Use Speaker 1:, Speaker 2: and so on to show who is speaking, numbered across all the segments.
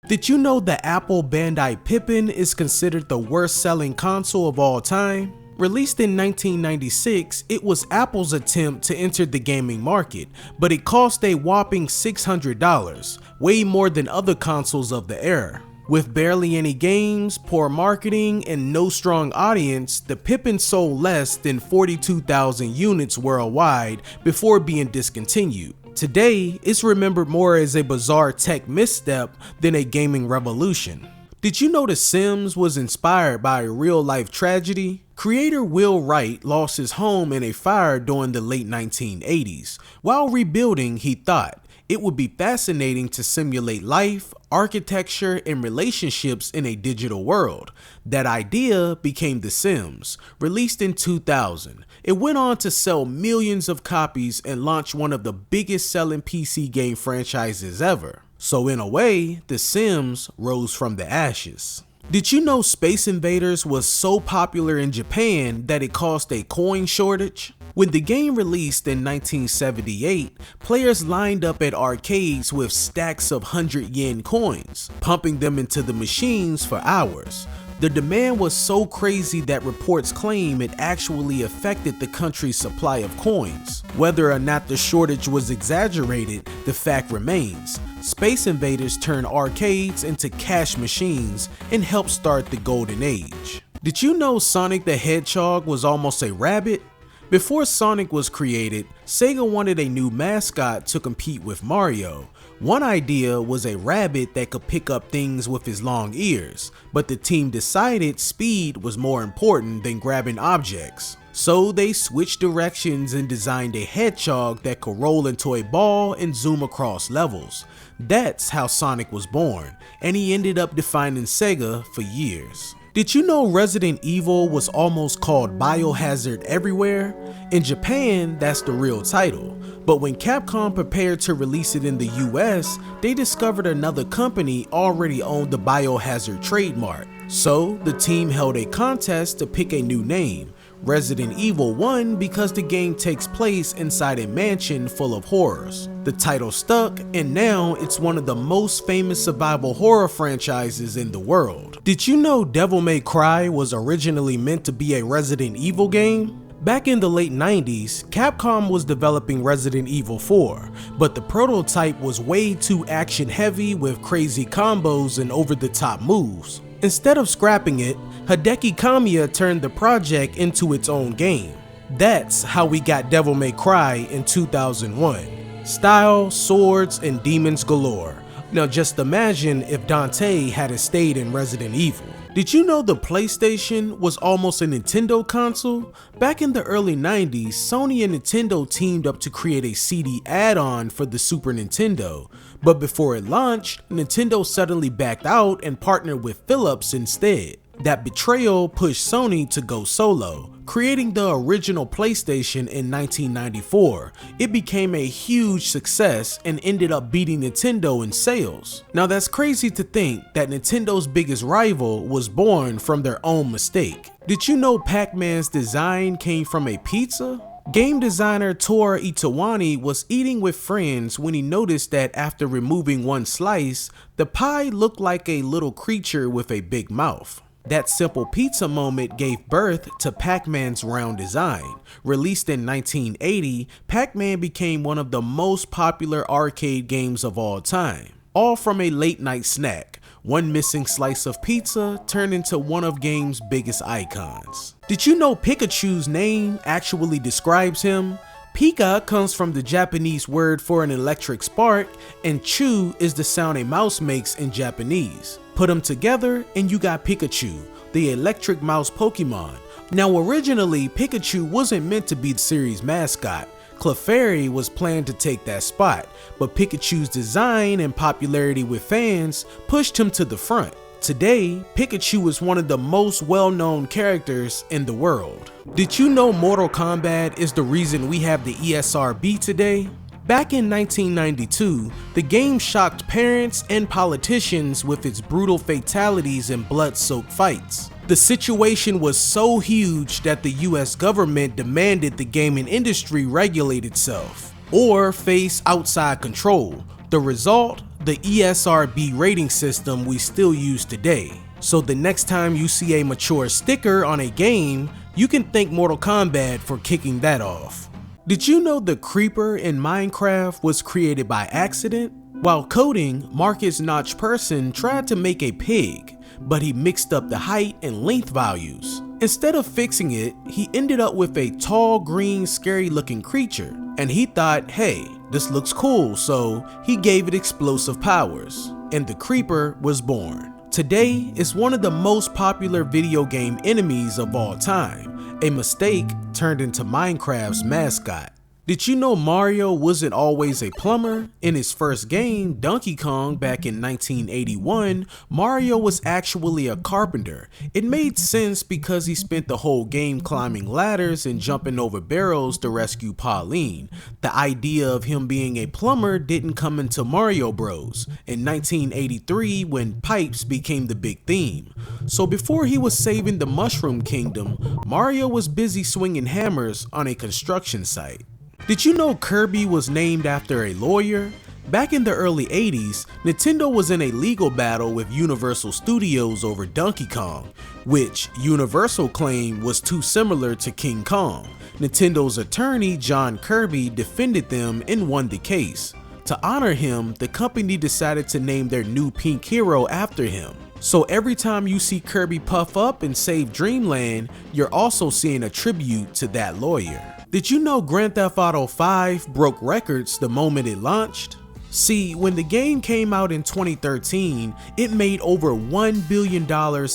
Speaker 1: Did you know the Apple Bandai Pippin is considered the worst selling console of all time? Released in 1996, it was Apple's attempt to enter the gaming market, but it cost a whopping $600, way more than other consoles of the era. With barely any games, poor marketing, and no strong audience, the Pippin sold less than 42,000 units worldwide before being discontinued. Today, it's remembered more as a bizarre tech misstep than a gaming revolution. Did you know The Sims was inspired by a real-life tragedy? Creator Will Wright lost his home in a fire during the late 1980s. While rebuilding, he thought it would be fascinating to simulate life, architecture, and relationships in a digital world. That idea became The Sims, released in 2000. It went on to sell millions of copies and launch one of the biggest selling PC game franchises ever. So in a way, The Sims rose from the ashes. Did you know Space Invaders was so popular in Japan that it caused a coin shortage? When the game released in 1978, players lined up at arcades with stacks of 100-yen coins, pumping them into the machines for hours. The demand was so crazy that reports claim it actually affected the country's supply of coins. Whether or not the shortage was exaggerated, the fact remains. Space Invaders turned arcades into cash machines and helped start the golden age. Did you know Sonic the Hedgehog was almost a rabbit? Before Sonic was created, Sega wanted a new mascot to compete with Mario. One idea was a rabbit that could pick up things with his long ears, but the team decided speed was more important than grabbing objects. So they switched directions and designed a hedgehog that could roll into a ball and zoom across levels. That's how Sonic was born, and he ended up defining Sega for years. Did you know Resident Evil was almost called Biohazard Everywhere? In Japan, that's the real title. But when Capcom prepared to release it in the US, they discovered another company already owned the Biohazard trademark. So the team held a contest to pick a new name. Resident Evil won because the game takes place inside a mansion full of horrors. The title stuck, and now it's one of the most famous survival horror franchises in the world. Did you know Devil May Cry was originally meant to be a Resident Evil game? Back in the late 90s, Capcom was developing Resident Evil 4, but the prototype was way too action heavy with crazy combos and over-the-top moves. Instead of scrapping it, Hideki Kamiya turned the project into its own game. That's how we got Devil May Cry in 2001. Style, swords, and demons galore. Now just imagine if Dante had stayed in Resident Evil. Did you know the PlayStation was almost a Nintendo console? Back in the early 90s, Sony and Nintendo teamed up to create a CD add-on for the Super Nintendo. But before it launched, Nintendo suddenly backed out and partnered with Philips instead. That betrayal pushed Sony to go solo, creating the original PlayStation in 1994. It became a huge success and ended up beating Nintendo in sales. Now that's crazy to think that Nintendo's biggest rival was born from their own mistake. Did you know Pac-Man's design came from a pizza? Game designer Toru Itawani was eating with friends when he noticed that after removing one slice, the pie looked like a little creature with a big mouth. That simple pizza moment gave birth to Pac-Man's round design. Released in 1980, Pac-Man became one of the most popular arcade games of all time. All from a late night snack. One missing slice of pizza turned into one of game's biggest icons. Did you know Pikachu's name actually describes him? Pika comes from the Japanese word for an electric spark, and chu is the sound a mouse makes in Japanese. Put them together and you got Pikachu, the electric mouse Pokemon. Now originally, Pikachu wasn't meant to be the series mascot. Clefairy was planned to take that spot, but Pikachu's design and popularity with fans pushed him to the front. Today, Pikachu is one of the most well-known characters in the world. Did you know Mortal Kombat is the reason we have the ESRB today? Back in 1992, the game shocked parents and politicians with its brutal fatalities and blood-soaked fights. The situation was so huge that the US government demanded the gaming industry regulate itself or face outside control. The result? the ESRB rating system we still use today. So the next time you see a mature sticker on a game, you can thank Mortal Kombat for kicking that off. Did you know the creeper in Minecraft was created by accident? While coding, Marcus Notch Person tried to make a pig, but he mixed up the height and length values. Instead of fixing it, he ended up with a tall, green, scary looking creature, and he thought, hey, this looks cool, so he gave it explosive powers, and the creeper was born. Today, it's one of the most popular video game enemies of all time, a mistake turned into Minecraft's mascot. Did you know Mario wasn't always a plumber? In his first game, Donkey Kong, back in 1981, Mario was actually a carpenter. It made sense because he spent the whole game climbing ladders and jumping over barrels to rescue Pauline. The idea of him being a plumber didn't come into Mario Bros. In 1983, when pipes became the big theme. So before he was saving the Mushroom Kingdom, Mario was busy swinging hammers on a construction site. Did you know Kirby was named after a lawyer? Back in the early 80s, Nintendo was in a legal battle with Universal Studios over Donkey Kong, which Universal claimed was too similar to King Kong. Nintendo's attorney John Kirby defended them and won the case. To honor him, the company decided to name their new pink hero after him. So every time you see Kirby puff up and save Dreamland, you're also seeing a tribute to that lawyer. Did you know Grand Theft Auto 5 broke records the moment it launched? See, when the game came out in 2013, it made over $1 billion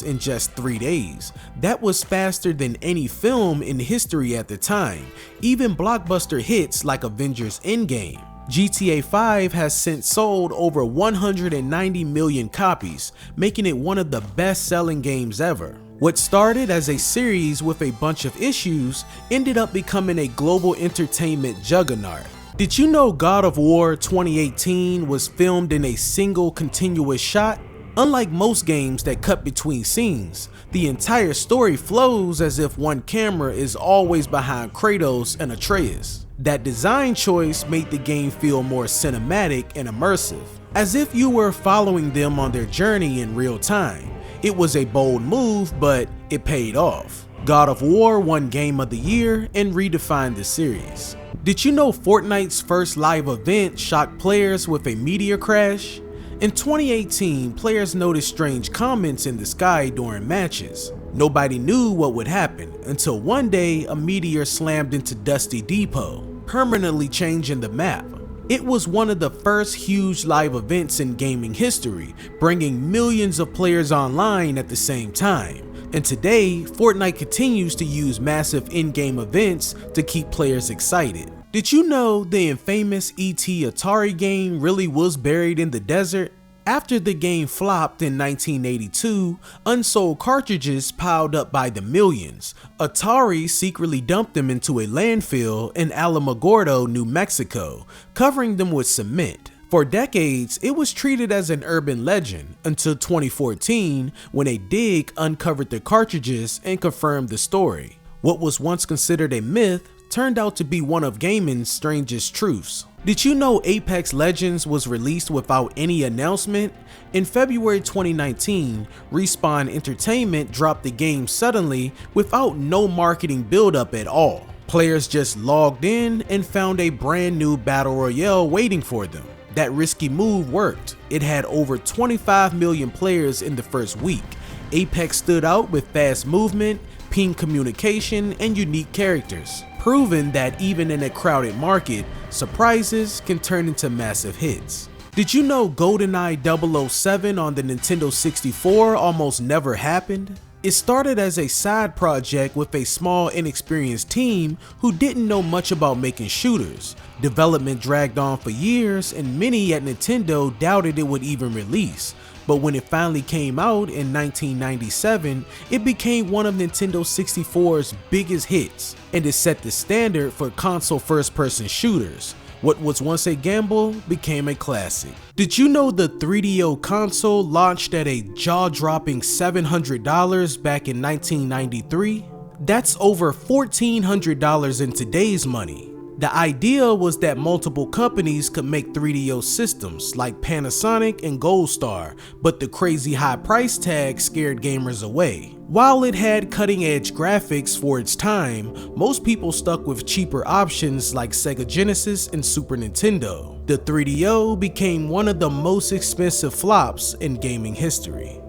Speaker 1: in just 3 days. That was faster than any film in history at the time, even blockbuster hits like Avengers Endgame. GTA 5 has since sold over 190 million copies, making it one of the best-selling games ever. What started as a series with a bunch of issues ended up becoming a global entertainment juggernaut. Did you know God of War 2018 was filmed in a single continuous shot? Unlike most games that cut between scenes, the entire story flows as if one camera is always behind Kratos and Atreus. That design choice made the game feel more cinematic and immersive, as if you were following them on their journey in real time. It was a bold move, but it paid off. God of War won Game of the Year and redefined the series. Did you know Fortnite's first live event shocked players with a meteor crash? In 2018, players noticed strange comments in the sky during matches. Nobody knew what would happen until one day a meteor slammed into Dusty Depot, permanently changing the map. It was one of the first huge live events in gaming history, bringing millions of players online at the same time. And today, Fortnite continues to use massive in-game events to keep players excited. Did you know the infamous E.T. Atari game really was buried in the desert? After the game flopped in 1982, unsold cartridges piled up by the millions. Atari secretly dumped them into a landfill in Alamogordo, New Mexico, covering them with cement. For decades, it was treated as an urban legend until 2014, when a dig uncovered the cartridges and confirmed the story. What was once considered a myth turned out to be one of gaming's strangest truths. Did you know Apex Legends was released without any announcement? In February 2019, Respawn Entertainment dropped the game suddenly without no marketing build-up at all. Players just logged in and found a brand new battle royale waiting for them. That risky move worked. It had over 25 million players in the first week. Apex stood out with fast movement, ping communication, and unique characters, proving that even in a crowded market, surprises can turn into massive hits. Did you know GoldenEye 007 on the Nintendo 64 almost never happened? It started as a side project with a small, inexperienced team who didn't know much about making shooters. Development dragged on for years, and many at Nintendo doubted it would even release. But when it finally came out in 1997, it became one of Nintendo 64's biggest hits, and it set the standard for console first-person shooters. What was once a gamble became a classic. Did you know the 3DO console launched at a jaw-dropping $700 back in 1993? That's over $1,400 in today's money. The idea was that multiple companies could make 3DO systems like Panasonic and Gold Star, but the crazy high price tag scared gamers away. While it had cutting-edge graphics for its time, most people stuck with cheaper options like Sega Genesis and Super Nintendo. The 3DO became one of the most expensive flops in gaming history.